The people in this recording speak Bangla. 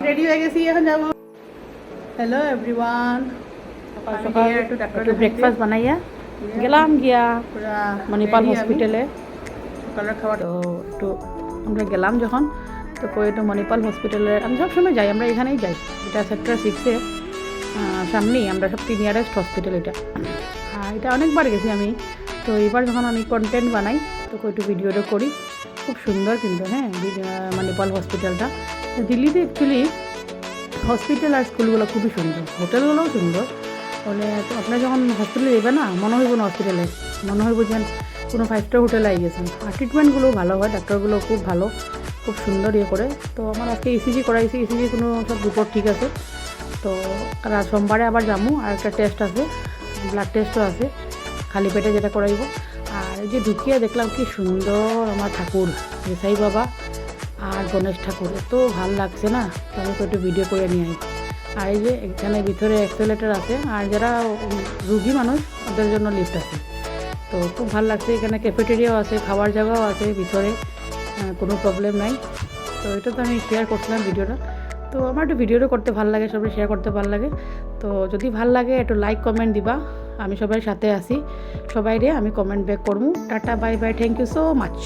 রেডি হয়ে গেছি, এখন যাবো। হ্যালো এভরিওয়ান, সকাল সকাল একটু ব্রেকফাস্ট বানাইয়া গেলাম গিয়া মণিপাল হসপিটালে। সকালের খাবার তো একটু আমরা গেলাম যখন, তো কই একটু মণিপাল হসপিটালে আমি সবসময় যাই, আমরা এখানেই যাই, এটা সেক্টর 6-এ সামনেই আমরা সব নিয়ারেস্ট হসপিটাল এটা। এটা অনেকবার গেছি আমি, তো এবার যখন আমি কন্টেন্ট বানাই তো একটু ভিডিওটা করি। খুব সুন্দর কিন্তু, হ্যাঁ, মণিপাল হসপিটালটা দিল্লিতে অ্যাকচুয়ালি হসপিটাল আর স্কুলগুলো খুবই সুন্দর, হোটেলগুলোও সুন্দর। মানে আপনার যখন হসপিটালে যাবে না, মনে হইব না হসপিটালে, মনে হইব যেন কোনো 5 স্টার হোটেলে আই গেছেন। আর ট্রিটমেন্টগুলোও ভালো হয়, ডাক্তারগুলো খুব ভালো, খুব সুন্দর ইয়ে করে। তো আমার আজকে ইসিজি করাইছি, ইসিজি কোনো সব রিপোর্ট ঠিক আছে। তো সোমবারে আবার যাবো, আর একটা টেস্ট আছে, ব্লাড টেস্টও আছে, খালি পেটে যেটা করাইব। আর এই যে ঢুকিয়ে দেখলাম কি সুন্দর আমার ঠাকুর সাই বাবা আর গণেশ ঠাকুর, এত ভাল লাগছে না, তো আমি একটু ভিডিও করে নিয়ে আই। আর এই যে এখানে ভিতরে এক্সেলেটার আছে, আর যারা রুগী মানুষ ওদের জন্য লিফট আছে। তো খুব ভালো লাগছে, এখানে ক্যাফেটেরিয়াও আছে, খাওয়ার জায়গাও আছে ভিতরে, কোনো প্রবলেম নাই। তো এটা তো আমি শেয়ার করছিলাম ভিডিওটা। তো আমার একটু ভিডিওটা করতে ভালো লাগে, সবাই শেয়ার করতে ভালো লাগে। তো যদি ভাল লাগে একটু লাইক কমেন্ট দিবা, আমি সবাই সাথে আছি, সবাই রে আমি কমেন্ট ব্যাক করবো। Tata bye bye, thank you so much.